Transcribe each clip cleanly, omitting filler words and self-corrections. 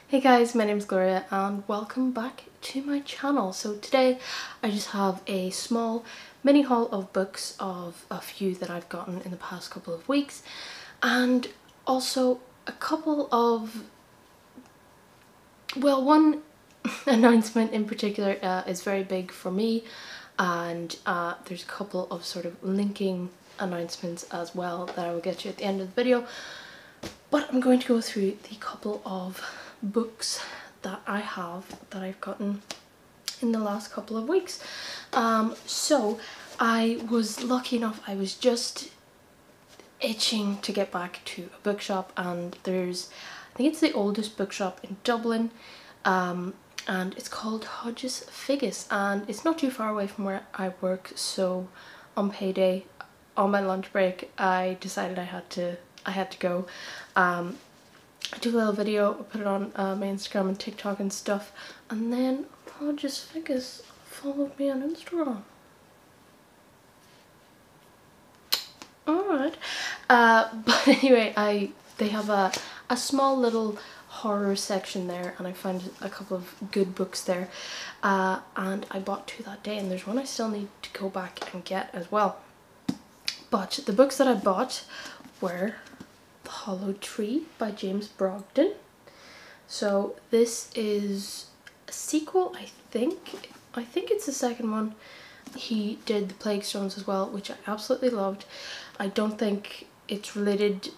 Hey guys, my name is Gloria and welcome back to my channel. So today I just have a small mini haul of books of a few that I've gotten in the past couple of weeks, and also a couple of, well, one announcement in particular is very big for me, and there's a couple of sort of linking announcements as well that I will get to at the end of the video. But I'm going to go through the couple of books that I've gotten in the last couple of weeks. So I was lucky enough, I was just itching to get back to a bookshop, and I think it's the oldest bookshop in Dublin, and it's called Hodges Figgis, and it's not too far away from where I work. So on payday, on my lunch break, I decided I had to go. I took a little video, put it on my Instagram and TikTok and stuff, and then Hodges Figgis followed me on Instagram. Alright, but anyway, they have a small little horror section there, and I found a couple of good books there, and I bought two that day, and there's one I still need to go back and get as well. But the books that I bought were The Hollow Tree by James Brogden. So this is a sequel, I think it's the second one. He did The Plague Stones as well, which I absolutely loved. I don't think it's related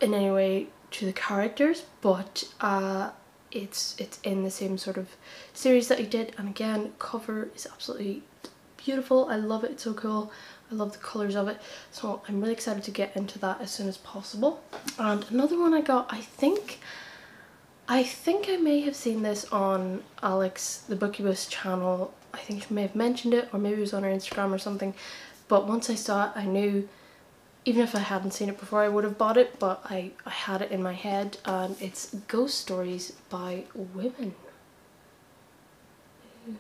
in any way to the characters, but it's in the same sort of series that he did, and again, cover is absolutely beautiful. I love it, it's so cool. I love the colours of it, so I'm really excited to get into that as soon as possible. And another one I got, I think I may have seen this on Alex, the Bookybus channel. I think she may have mentioned it, or maybe it was on her Instagram or something. But once I saw it, I knew, even if I hadn't seen it before, I would have bought it, but I had it in my head, and it's Ghost Stories by Women.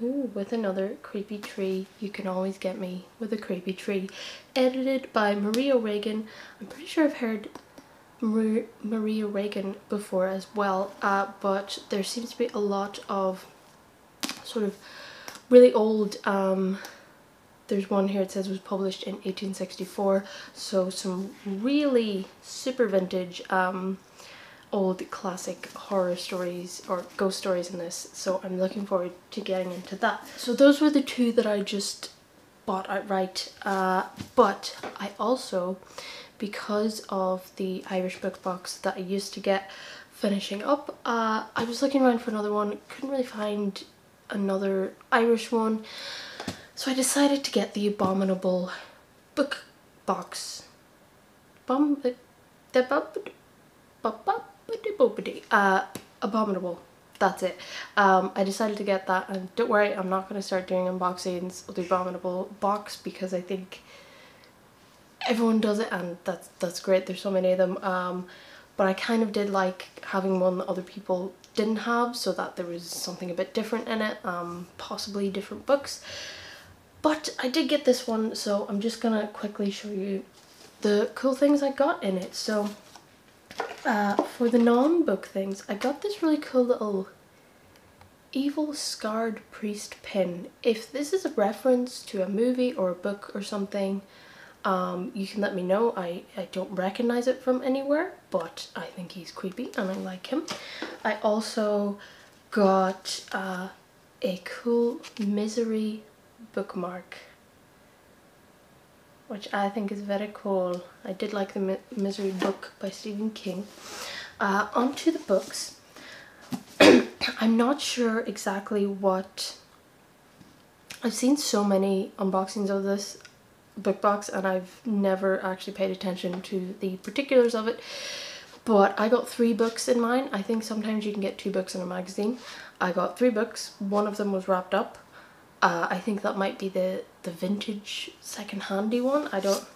Ooh, with another creepy tree. You can always get me with a creepy tree. Edited by Maria Reagan. I'm pretty sure I've heard Maria Reagan before as well, but there seems to be a lot of sort of really old, there's one here, it says was published in 1864, so some really super vintage old classic horror stories or ghost stories in this, so I'm looking forward to getting into that. So those were the two that I just bought outright, but I also, because of the Irish book box that I used to get finishing up, I was looking around for another one, couldn't really find another Irish one, so I decided to get the Abominable book box. Abominable, that's it. I decided to get that, and don't worry, I'm not going to start doing unboxings of the Abominable box because I think everyone does it, and that's great, there's so many of them, but I kind of did like having one that other people didn't have, so that there was something a bit different in it, possibly different books. But I did get this one, so I'm just gonna quickly show you the cool things I got in it. So for the non-book things, I got this really cool little evil scarred priest pin. If this is a reference to a movie or a book or something, you can let me know. I don't recognize it from anywhere, but I think he's creepy and I like him. I also got a cool Misery bookmark, which I think is very cool. I did like the Misery book by Stephen King. Onto the books. I'm not sure exactly what... I've seen so many unboxings of this book box and I've never actually paid attention to the particulars of it, but I got 3 books in mine. I think sometimes you can get 2 books in a magazine. I got 3 books. One of them was wrapped up. I think that might be the vintage second-handy one. I don't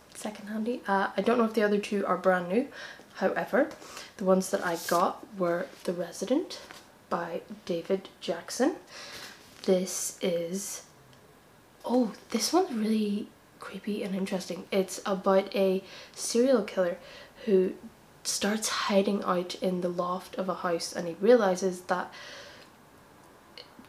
know if the other 2 are brand new. However, the ones that I got were The Resident by David Jackson. This is, oh, this one's really creepy and interesting. It's about a serial killer who starts hiding out in the loft of a house, and he realizes that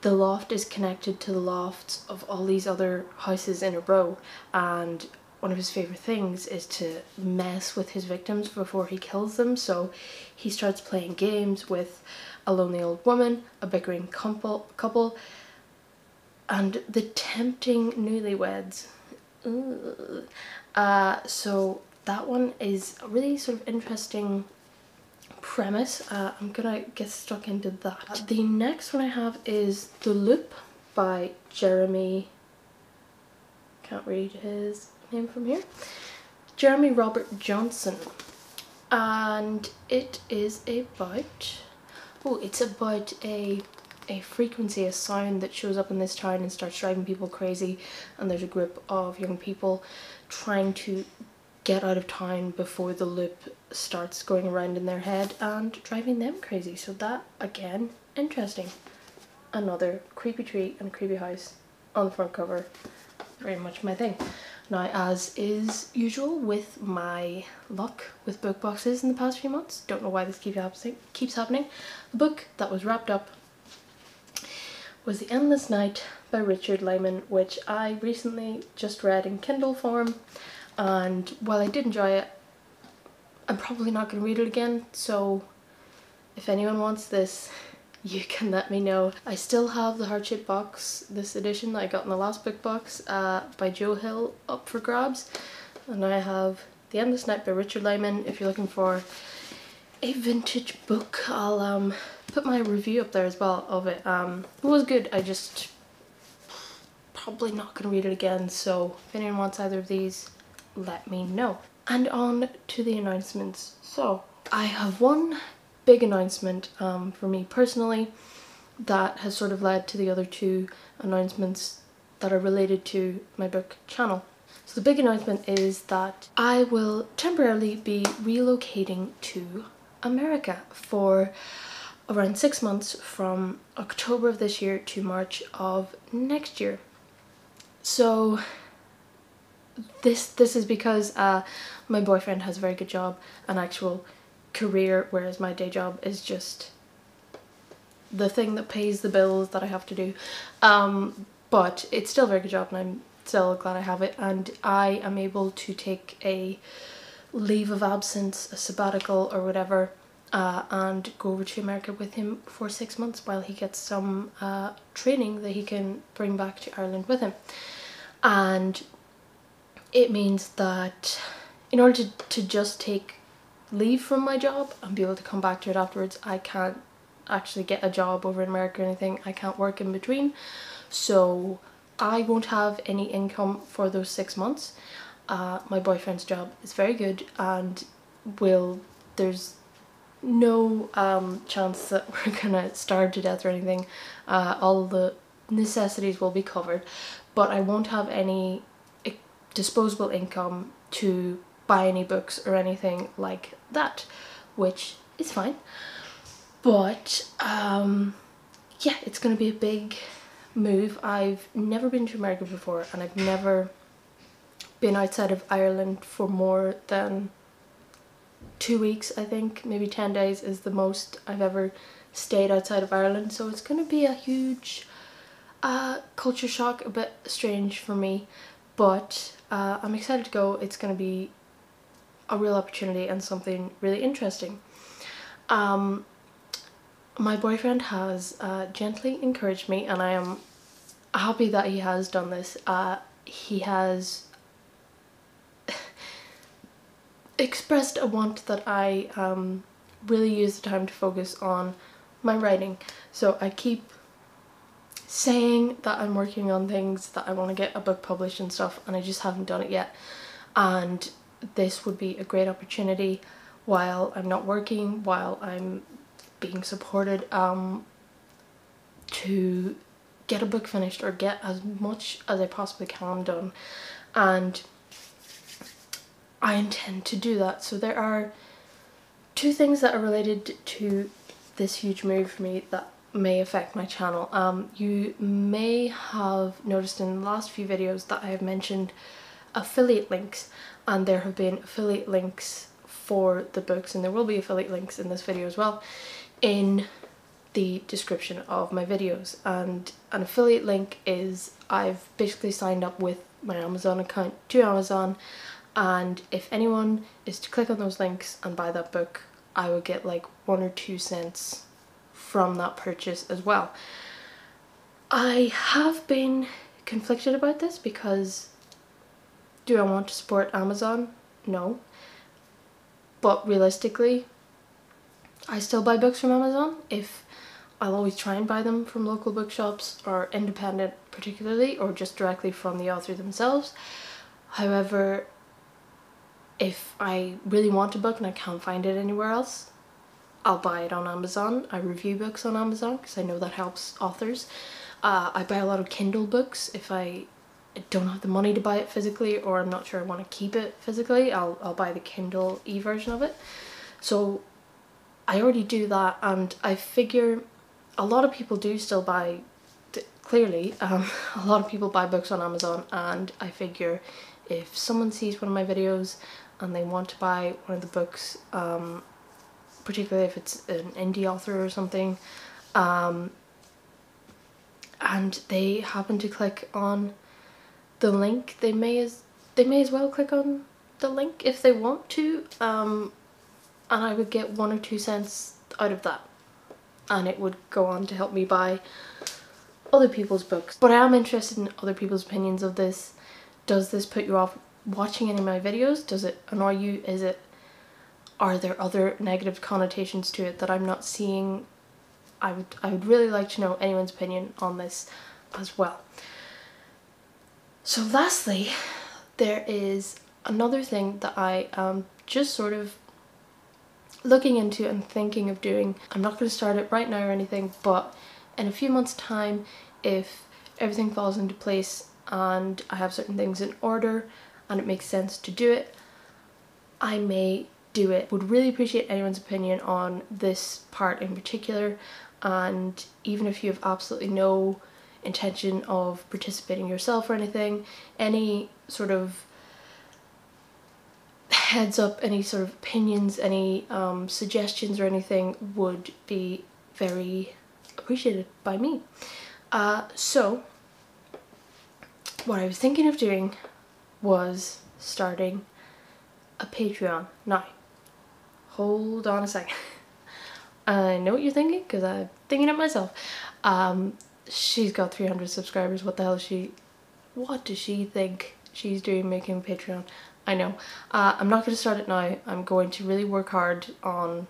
the loft is connected to the lofts of all these other houses in a row, and one of his favorite things is to mess with his victims before he kills them. So he starts playing games with a lonely old woman, a bickering couple, and the tempting newlyweds. So that one is a really sort of interesting premise. I'm gonna get stuck into that. The next one I have is The Loop by Jeremy, can't read his name from here, Jeremy Robert Johnson, and it is about, it's about a frequency, a sound that shows up in this town and starts driving people crazy, and there's a group of young people trying to get out of town before the loop starts going around in their head and driving them crazy. So that, again, interesting. Another creepy tree and a creepy house on the front cover. Very much my thing. Now, as is usual with my luck with book boxes in the past few months, don't know why this keeps happening, the book that was wrapped up was The Endless Night by Richard Laymon, which I recently just read in Kindle form. And while I did enjoy it, I'm probably not going to read it again, so if anyone wants this, you can let me know. I still have the heart-shaped box, this edition that I got in the last book box by Joe Hill, up for grabs. And I have The Endless Night by Richard Laymon. If you're looking for a vintage book, I'll put my review up there as well of it. It was good, I just probably not going to read it again, so if anyone wants either of these, let me know. And on to the announcements. So I have one big announcement for me personally that has sort of led to the other two announcements that are related to my book channel. So the big announcement is that I will temporarily be relocating to America for around 6 months, from October of this year to March of next year. So this is because my boyfriend has a very good job, an actual career, whereas my day job is just the thing that pays the bills that I have to do. But it's still a very good job, and I'm still glad I have it, and I am able to take a leave of absence, a sabbatical or whatever, and go over to America with him for 6 months while he gets some training that he can bring back to Ireland with him. And it means that in order to just take leave from my job and be able to come back to it afterwards, I can't actually get a job over in America or anything. I can't work in between, so I won't have any income for those 6 months. My boyfriend's job is very good, and there's no chance that we're gonna starve to death or anything. All the necessities will be covered, but I won't have any disposable income to buy any books or anything like that, which is fine. But yeah, it's gonna be a big move. I've never been to America before, and I've never been outside of Ireland for more than 2 weeks, I think. Maybe 10 days is the most I've ever stayed outside of Ireland, so it's gonna be a huge culture shock, a bit strange for me, but I'm excited to go. It's gonna be a real opportunity and something really interesting. My boyfriend has gently encouraged me, and I am happy that he has done this. He has expressed a want that I really use the time to focus on my writing. So I keep saying that I'm working on things, that I want to get a book published and stuff, and I just haven't done it yet. And this would be a great opportunity while I'm not working, while I'm being supported, to get a book finished or get as much as I possibly can done, and I intend to do that. So there are two things that are related to this huge move for me that may affect my channel. You may have noticed in the last few videos that I have mentioned affiliate links, and there have been affiliate links for the books, and there will be affiliate links in this video as well in the description of my videos. And an affiliate link is, I've basically signed up with my Amazon account to Amazon, and if anyone is to click on those links and buy that book, I would get like 1 or 2 cents from that purchase as well. I have been conflicted about this because do I want to support Amazon? No. But realistically, I still buy books from Amazon. I'll always try and buy them from local bookshops or independent particularly, or just directly from the author themselves. However, if I really want a book and I can't find it anywhere else, I'll buy it on Amazon. I review books on Amazon because I know that helps authors. I buy a lot of Kindle books. If I don't have the money to buy it physically, or I'm not sure I want to keep it physically, I'll buy the Kindle e-version of it. So I already do that, and I figure a lot of people do still buy, clearly, a lot of people buy books on Amazon, and I figure if someone sees one of my videos and they want to buy one of the books, particularly if it's an indie author or something, and they happen to click on the link, they may as well click on the link if they want to, and I would get 1 or 2 cents out of that, and it would go on to help me buy other people's books. But I am interested in other people's opinions of this. Does this put you off watching any of my videos? Does it annoy you? Are there other negative connotations to it that I'm not seeing? I would really like to know anyone's opinion on this as well. So lastly, there is another thing that I am just sort of looking into and thinking of doing. I'm not going to start it right now or anything, but in a few months' time, if everything falls into place and I have certain things in order and it makes sense to do it, I may do it. Would really appreciate anyone's opinion on this part in particular, and even if you have absolutely no intention of participating yourself or anything, any sort of heads up, any sort of opinions, any suggestions or anything would be very appreciated by me. So what I was thinking of doing was starting a Patreon. Now, hold on a second. I know what you're thinking, because I'm thinking it myself. She's got 300 subscribers. What the hell is she? What does she think she's doing making a Patreon? I know. I'm not going to start it now. I'm going to really work hard on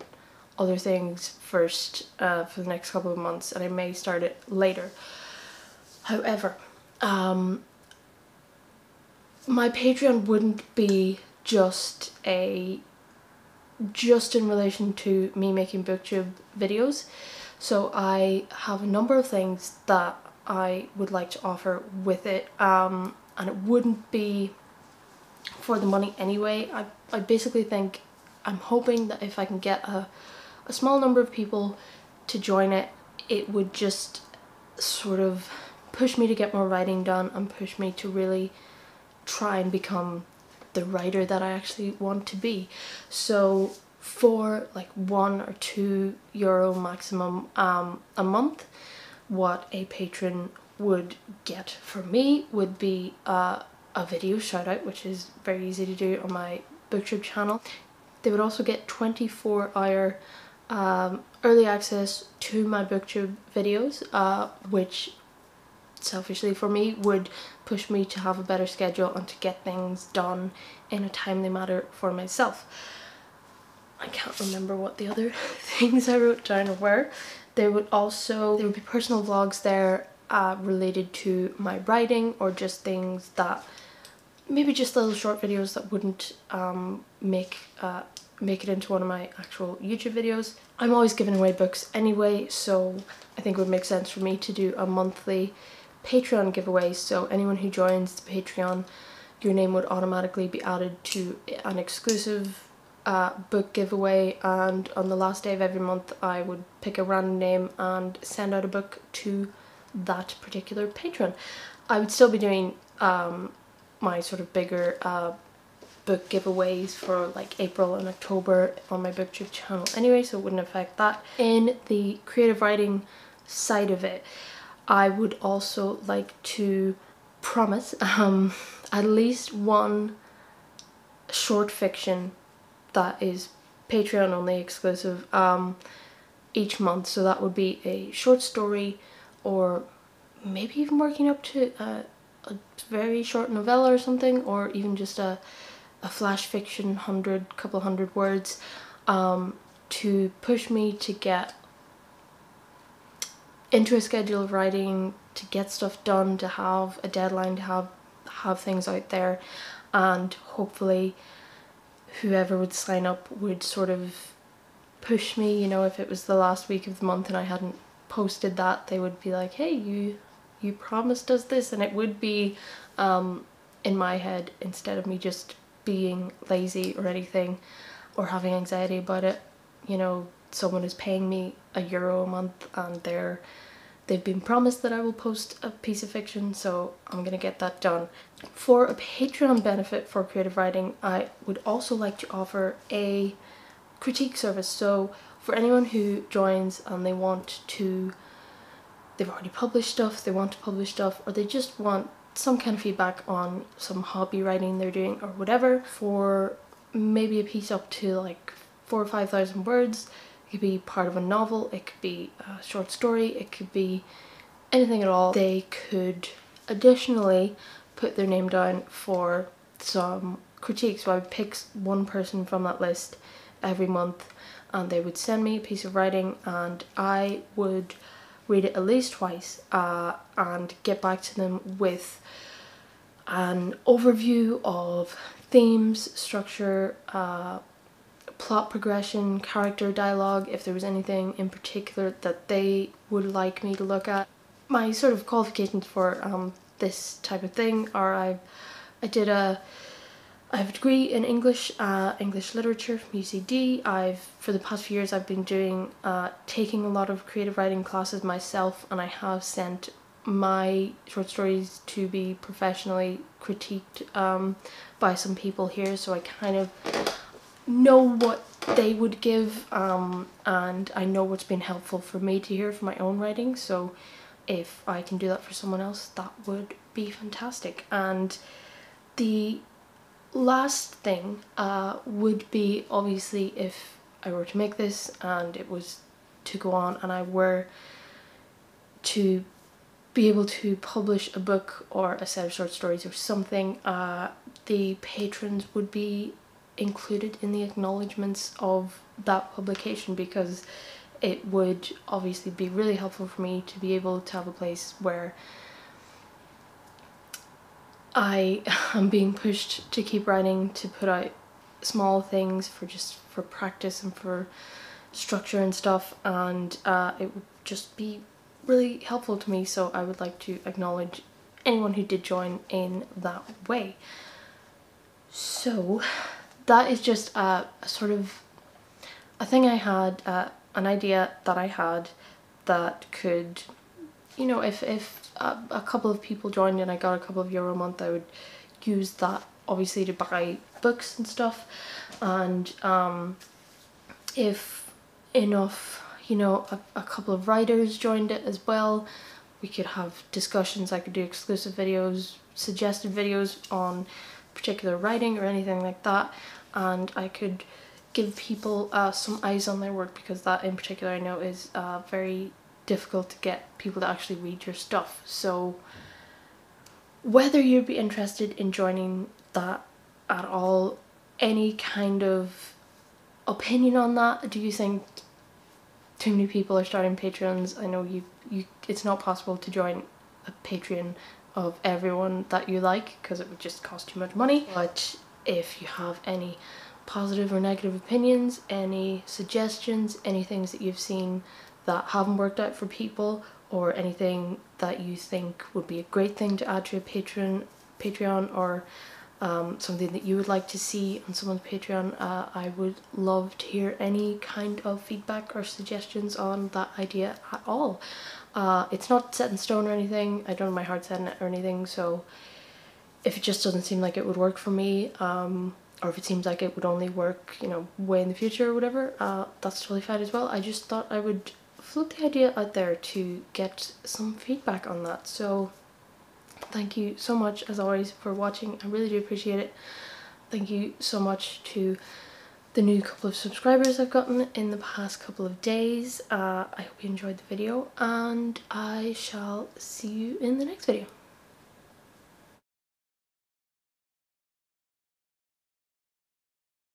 other things first for the next couple of months, and I may start it later. However, my Patreon wouldn't be just in relation to me making booktube videos. So I have a number of things that I would like to offer with it, and it wouldn't be for the money anyway. I basically think, I'm hoping that if I can get a small number of people to join it, it would just sort of push me to get more writing done and push me to really try and become the writer that I actually want to be. So for like €1 or €2 maximum a month, what a patron would get from me would be a video shout out, which is very easy to do on my booktube channel. They would also get 24-hour early access to my booktube videos, which selfishly for me would push me to have a better schedule and to get things done in a timely manner for myself. I can't remember what the other things I wrote down were. There would be personal vlogs there related to my writing, or just things that, maybe just little short videos that wouldn't make it into one of my actual YouTube videos. I'm always giving away books anyway, so I think it would make sense for me to do a monthly Patreon giveaway. So anyone who joins the Patreon, your name would automatically be added to an exclusive book giveaway, and on the last day of every month I would pick a random name and send out a book to that particular patron. I would still be doing my sort of bigger book giveaways for like April and October on my booktube channel anyway, so it wouldn't affect that. In the creative writing side of it, I would also like to promise at least one short fiction that is Patreon only exclusive each month. So that would be a short story, or maybe even working up to a very short novella or something, or even just a flash fiction, couple hundred words, to push me to get into a schedule of writing, to get stuff done, to have a deadline, to have things out there, and hopefully whoever would sign up would sort of push me, you know, if it was the last week of the month and I hadn't posted that, they would be like, hey, you promised us this, and it would be in my head, instead of me just being lazy or anything or having anxiety about it. You know, someone is paying me €1 a month and they've been promised that I will post a piece of fiction, so I'm gonna get that done. For a Patreon benefit for creative writing, I would also like to offer a critique service. So for anyone who joins and they've already published stuff, they want to publish stuff, or they just want some kind of feedback on some hobby writing they're doing or whatever, for maybe a piece up to like 4,000 or 5,000 words. It could be part of a novel, it could be a short story, it could be anything at all. They could additionally put their name down for some critiques. So I would pick one person from that list every month, and they would send me a piece of writing, and I would read it at least twice and get back to them with an overview of themes, structure, plot progression, character dialogue, if there was anything in particular that they would like me to look at. My sort of qualifications for this type of thing are I have a degree in English literature from UCD. For the past few years I've been taking a lot of creative writing classes myself, and I have sent my short stories to be professionally critiqued by some people here, so I kind of know what they would give, and I know what's been helpful for me to hear for my own writing, so if I can do that for someone else, that would be fantastic. And the last thing would be, obviously, if I were to make this and it was to go on and I were to be able to publish a book or a set of short stories or something, the patrons would be included in the acknowledgements of that publication, because it would obviously be really helpful for me to be able to have a place where I am being pushed to keep writing, to put out small things for practice and for structure and stuff, and it would just be really helpful to me, so I would like to acknowledge anyone who did join in that way. So that is just a sort of a thing I had, an idea that I had that could, you know, if a couple of people joined and I got a couple of euro a month, I would use that obviously to buy books and stuff, and if enough, you know, a couple of writers joined it as well, we could have discussions. I could do exclusive videos, suggested videos on particular writing or anything like that, and I could give people some eyes on their work, because that in particular I know is very difficult to get people to actually read your stuff. So whether you'd be interested in joining that at all, any kind of opinion on that? Do you think too many people are starting Patreons? I know it's not possible to join a Patreon of everyone that you like, because it would just cost too much money, but if you have any positive or negative opinions, any suggestions, any things that you've seen that haven't worked out for people, or anything that you think would be a great thing to add to a Patreon, or something that you would like to see on someone's Patreon, I would love to hear any kind of feedback or suggestions on that idea at all. It's not set in stone or anything. I don't have my heart set in it or anything, so if it just doesn't seem like it would work for me, or if it seems like it would only work, you know, way in the future or whatever, that's totally fine as well. I just thought I would float the idea out there to get some feedback on that. So thank you so much as always for watching. I really do appreciate it. Thank you so much to the new couple of subscribers I've gotten in the past couple of days. I hope you enjoyed the video, and I shall see you in the next video.